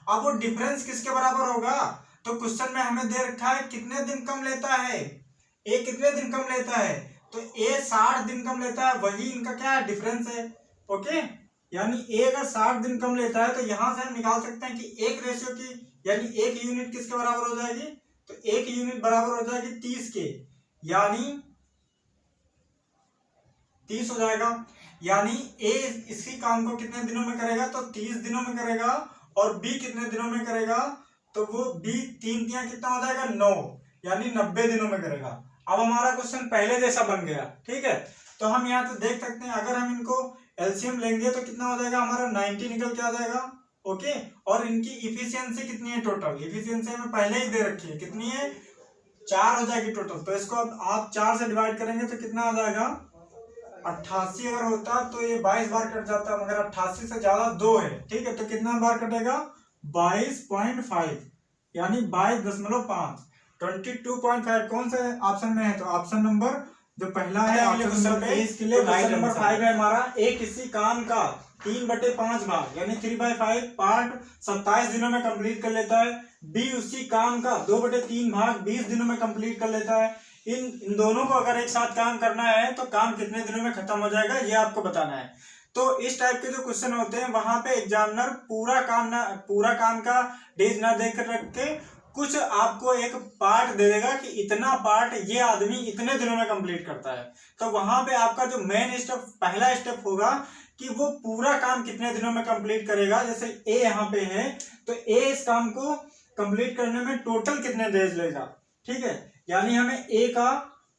अब वो डिफरेंस किसके बराबर होगा? तो क्वेश्चन में हमें दे रखा है कितने दिन कम लेता है, ए कितने दिन कम लेता है, तो ए 60 दिन कम लेता है, वही इनका क्या है? डिफरेंस है। ओके, यानी ए अगर 60 दिन कम लेता है तो यहां से हम निकाल सकते हैं कि एक रेशियो की यानी 1 यूनिट किसके बराबर हो जाएगी? तो 1 यूनिट बराबर हो जाएगी 30 के, यानी 30 हो जाएगा। यानी ए इसी काम को कितने दिनों में करेगा? तो 30 दिनों में करेगा, और बी कितने दिनों में करेगा? तो वो बी 3 तिया कितना हो जाएगा? 9, यानी 90 दिनों में करेगा। अब हमारा क्वेश्चन पहले जैसा बन गया। ठीक है, तो हम यहाँ से देख सकते हैं अगर हम इनको एलसीएम लेंगे तो कितना हो जाएगा हमारा? 90 निकल के आ जाएगा। ओके, और इनकी इफिशियंसी कितनी है? टोटल इफिशियंसी हमें पहले ही दे रखी है, कितनी है? 4 हो जाएगी टोटल। तो इसको अब आप 4 से डिवाइड करेंगे तो कितना आ जाएगा? 88 अगर होता तो ये 22 बार कट जाता, मगर 88 से ज्यादा 2 है। ठीक है, तो कितना बार कटेगा? 22.5, यानी 22.5, 22.5 कौन से ऑप्शन में है? तो ऑप्शन नंबर जो पहला है ऑप्शन नंबर ए, इसके लिए राइट नंबर 5 है हमारा। ए किसी काम का 3/5 भाग यानी 3/5 पार्ट 27 दिनों में कंप्लीट कर लेता है। बी उसी काम का 2/3 भाग 20 दिनों में कंप्लीट कर लेता है। इन दोनों को अगर एक साथ काम करना है तो काम कितने दिनों में खत्म हो जाएगा, ये आपको बताना है। तो इस टाइप के जो क्वेश्चन होते हैं वहां पे एग्जामिनर पूरा काम का डेज ना देख कर रख के कुछ आपको एक पार्ट दे देगा कि इतना पार्ट ये आदमी इतने दिनों में कंप्लीट करता है। तो वहां पे आपका जो मेन स्टेप, पहला स्टेप होगा कि वो पूरा काम कितने दिनों में कंप्लीट करेगा। जैसे ए यहाँ पे है तो ए इस काम को कंप्लीट करने में टोटल कितने डेज लेगा। ठीक है, यानी हमें ए का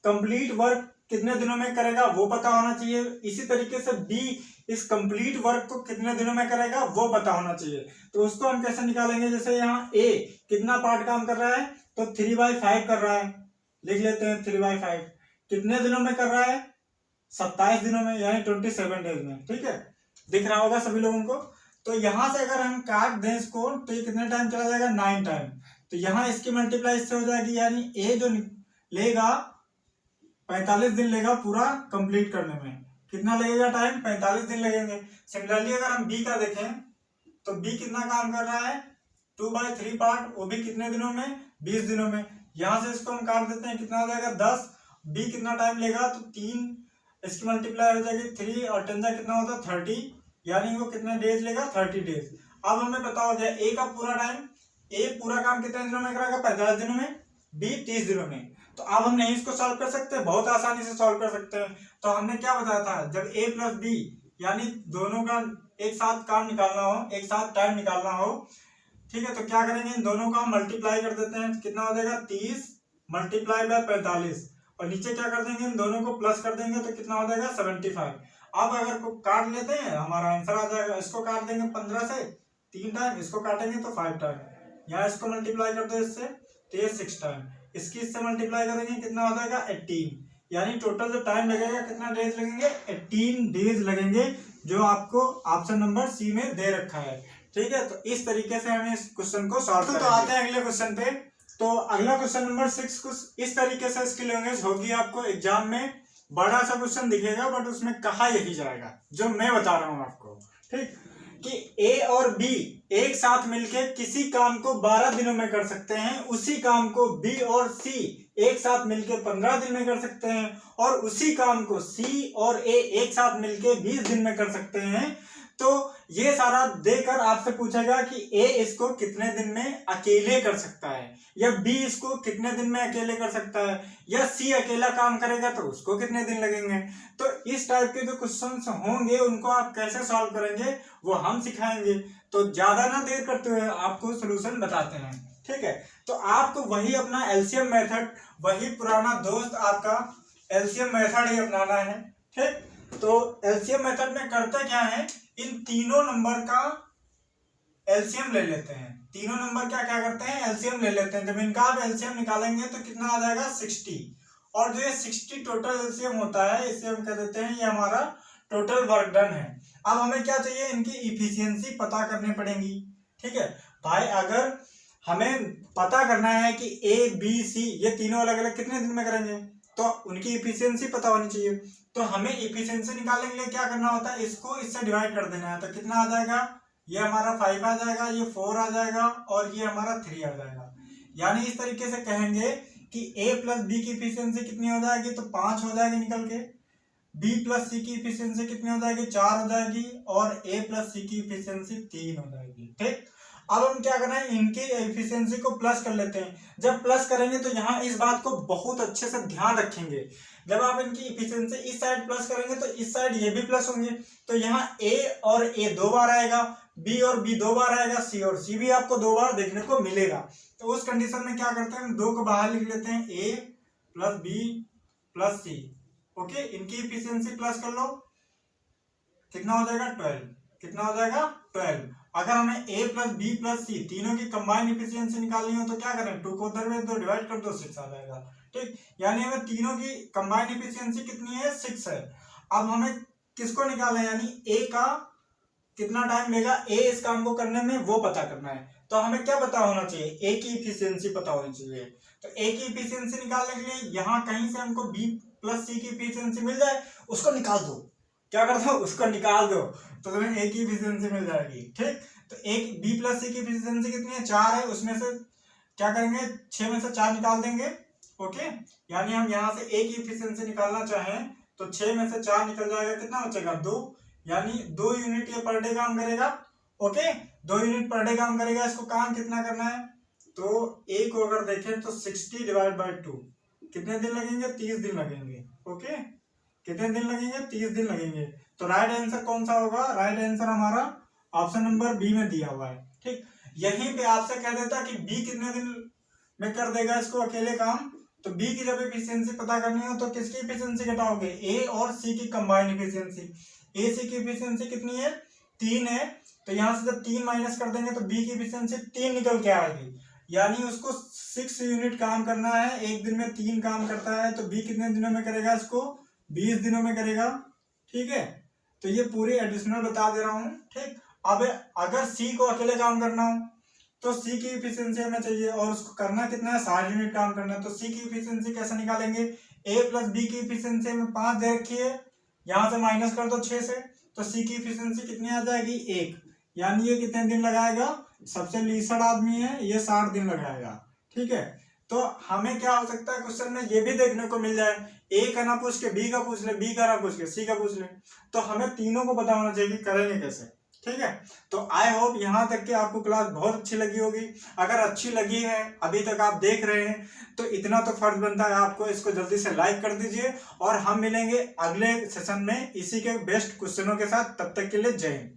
कंप्लीट वर्क कितने दिनों में करेगा वो पता होना चाहिए। इसी तरीके से बी इस कंप्लीट वर्क को कितने दिनों में करेगा वो पता होना चाहिए। तो उसको हम कैसे निकालेंगे, जैसे यहाँ ए कितना पार्ट काम कर रहा है, तो 3/5 कर रहा है, लिख लेते हैं 3/5। कितने दिनों में कर रहा है, 27 दिनों में, यानी 27 डेज में। ठीक है, दिख रहा होगा सभी लोगों को। तो यहां से अगर हम काट दें इसको तो ये कितने टाइम चला जाएगा, 9 टाइम। तो यहाँ इसकी मल्टीप्लाई इससे हो जाएगी, यानी ए जो लेगा 45 दिन लेगा पूरा कंप्लीट करने में। कितना लगेगा टाइम, 45 दिन लगेंगे। सिमिलरली अगर हम बी का देखें तो बी कितना काम कर रहा है, 2/3 पार्ट, वो भी कितने दिनों में, 20 दिनों में। यहां से इसको हम काट देते हैं, कितना हो जाएगा 10। बी कितना टाइम लेगा, तो 3, इसकी मल्टीप्लाई हो जाएगी 3 और 10 कितना होता है 30, यानी वो कितने डेज लेगा, 30 डेज। अब हमें पता हो गया ए का पूरा टाइम, ए पूरा काम कितने दिनों में करेगा, 45 दिनों में, बी 30 दिनों में। तो अब हम नहीं इसको सॉल्व कर सकते, बहुत आसानी से सॉल्व कर सकते हैं। तो हमने क्या बताया था, जब ए प्लस बी यानी दोनों का एक साथ काम निकालना हो, एक साथ टाइम निकालना हो, ठीक है, तो क्या करेंगे, इन दोनों का मल्टीप्लाई कर देते हैं। कितना हो जाएगा, 30 मल्टीप्लाई बाय 45, और नीचे क्या कर देंगे, इन दोनों को प्लस कर देंगे, तो कितना हो जाएगा 75। अब अगर को काट लेते हैं, हमारा आंसर आ जाएगा। इसको काट देंगे 15 से 3 टाइम, इसको काटेंगे तो 5 टाइम, यहाँ इसको मल्टीप्लाई कर दो इससे, तो ये 6 टाइम, इसकी इससे मल्टीप्लाई करेंगे, कितना हो जाएगा 18, यानी टोटल जो टाइम लगेगा, कितना डेज लगेंगे, 18 डेज लगेंगे, जो आपको ऑप्शन नंबर सी में दे रखा है। ठीक है, तो इस तरीके से हमें इस क्वेश्चन को सॉल्व करना है। तो आते हैं अगले क्वेश्चन पे। तो अगला क्वेश्चन नंबर 6 कुछ इस तरीके से इसकी लैंग्वेज होगी। आपको एग्जाम में बड़ा सा क्वेश्चन दिखेगा, बट उसमें कहा यही जाएगा जो मैं बता रहा हूँ आपको। ठीक, कि ए और बी एक साथ मिलकर किसी काम को 12 दिनों में कर सकते हैं, उसी काम को बी और सी एक साथ मिलकर 15 दिन में कर सकते हैं, और उसी काम को सी और ए एक साथ मिलकर 20 दिन में कर सकते हैं। तो ये सारा देकर आपसे पूछेगा कि ए इसको कितने दिन में अकेले कर सकता है, या बी इसको कितने दिन में अकेले कर सकता है, या सी अकेला काम करेगा तो उसको कितने दिन लगेंगे। तो इस टाइप के जो क्वेश्चंस होंगे उनको आप कैसे सॉल्व करेंगे वो हम सिखाएंगे। तो ज्यादा ना देर करते हुए आपको सोल्यूशन बताते हैं। ठीक है, तो आपको वही अपना एलसीएम मेथड, वही पुराना दोस्त आपका एलसीएम मेथड ही अपनाना है। ठीक, तो एलसीएम मेथड में करता क्या है, इन तीनों नंबर का एलसीएम ले लेते हैं। तीनों नंबर क्या क्या करते हैं, एलसीएम ले लेते हैं। जब इनका आप एलसीएम निकालेंगे तो कितना आ जाएगा 60, और जो ये 60 टोटल एलसीएम होता है, इसे हम कह देते हैं ये हमारा टोटल वर्क डन है। अब हमें क्या चाहिए, इनकी इफिशियंसी पता करनी पड़ेगी। ठीक है भाई, अगर हमें पता करना है कि ए बी सी ये तीनों अलग अलग कितने दिन में करेंगे, तो उनकी इफिशियंसी पता होनी चाहिए। तो हमें इफिशियंसी निकालने के लिए क्या करना होता है, इसको इससे डिवाइड कर देना है। तो कितना आ जाएगा, ये हमारा 5 आ जाएगा, ये 4 आ जाएगा, और ये हमारा 3 आ जाएगा। यानी इस तरीके से कहेंगे कि a प्लस बी की इफिशियंसी कितनी हो जाएगी, तो 5 हो जाएगी निकल के। b प्लस सी की इफिशियंसी कितनी हो जाएगी, 4 हो जाएगी, और a प्लस सी की इफिशियंसी 3 हो जाएगी। ठीक, अब हम क्या करना है, इनकी एफिशिएंसी को प्लस कर लेते हैं। जब प्लस करेंगे तो यहाँ इस बात को बहुत अच्छे से ध्यान रखेंगे, जब आप इनकी एफिशिएंसी इस साइड प्लस करेंगे तो इस साइड ये भी प्लस होंगे। तो यहाँ ए और ए 2 बार आएगा, बी और बी 2 बार आएगा, सी और सी भी आपको 2 बार देखने को मिलेगा। तो उस कंडीशन में क्या करते हैं, हम 2 को बाहर लिख लेते हैं, ए प्लस बी प्लस सी। ओके, इनकी एफिशिएंसी प्लस कर लो, कितना हो जाएगा 12। कितना हो जाएगा 12। अगर हमें a प्लस बी प्लस सी तीनों की कंबाइन इफिशियंसी निकालनी हो तो क्या करें, 2 को उधर में 2 डिवाइड कर दो, 6 आ जाएगा। ठीक, यानी हमें तीनों की कंबाइन इफिशियंसी कितनी है, 6 है। अब हमें किसको निकालना है, यानी a का कितना टाइम लेगा a इस काम को करने में, वो पता करना है। तो हमें क्या पता होना चाहिए, a की इफिशियंसी पता होनी चाहिए। तो a की इफिशियंसी निकालने के लिए यहाँ कहीं से हमको b प्लस सी की इफिशियंसी मिल जाए, उसको निकाल दो। क्या कर दो, उसको निकाल दो, तो तुम्हें ए की इफिशियंसी मिल जाएगी। ठीक, तो एक बी प्लस सी की इफिशियंसी कितनी है, 4 है। उसमें से क्या करेंगे, 6 में से 4 निकाल देंगे। ओके, यानी हम यहाँ से ए की इफिशियंसी निकालना चाहें तो 6 में से 4 निकल जाएगा, कितना बचेगा 2, यानी 2 यूनिट ये पर डे काम करेगा। ओके, 2 यूनिट पर डे काम करेगा। इसको काम कितना करना है, तो ए को अगर देखें तो 60 डिवाइड बाई 2 कितने दिन लगेंगे, 30 दिन लगेंगे। ओके, कितने दिन लगेंगे, 30 दिन लगेंगे। तो राइट आंसर कौन सा होगा, राइट आंसर हमारा ऑप्शन नंबर बी में दिया हुआ है। ठीक, यहीं पे आपसे कह देता कि बी कितने दिन में कर देगा इसको अकेले काम, तो बी की जब एफिशिएंसी पता करनी हो तो किसकी एफिशिएंसी घटाओगे, ए और सी की कंबाइंड एफिशिएंसी। ए सी की एफिशिएंसी कितनी है, 3 है, तो यहाँ से जब 3 माइनस कर देंगे तो बी की एफिशिएंसी 3 निकल के आएगी, यानी उसको 6 यूनिट काम करना है, एक दिन में 3 काम करता है, तो बी कितने दिनों में करेगा, इसको 20 दिनों में करेगा। ठीक है, तो ये पूरी एडिशनल बता दे रहा हूँ। ठीक, अब अगर सी को अकेले काम करना हो तो सी की इफिशियंसी हमें चाहिए और उसको करना कितना है, 60 यूनिट काम करना है। तो सी की इफिशियंसी कैसे निकालेंगे, ए प्लस बी की इफिशियंसी में 5 दे रखी है, यहाँ से माइनस कर दो 6 से, तो सी की इफिशियंसी कितनी आ जाएगी, 1, यानी ये कितने दिन लगाएगा, सबसे लीसट आदमी है ये 60 दिन लगाएगा। ठीक है, तो हमें क्या हो सकता है क्वेश्चन में ये भी देखने को मिल जाए, ए का ना पूछ के बी का पूछ ले, बी का ना पूछ के सी का पूछ ले, तो हमें तीनों को पता होना चाहिए करेंगे कैसे। ठीक है, तो आई होप यहाँ तक कि आपको क्लास बहुत अच्छी लगी होगी। अगर अच्छी लगी है, अभी तक आप देख रहे हैं, तो इतना तो फर्ज बनता है आपको, इसको जल्दी से लाइक कर दीजिए और हम मिलेंगे अगले सेशन में इसी के बेस्ट क्वेश्चनों के साथ। तब तक के लिए जय हिंद।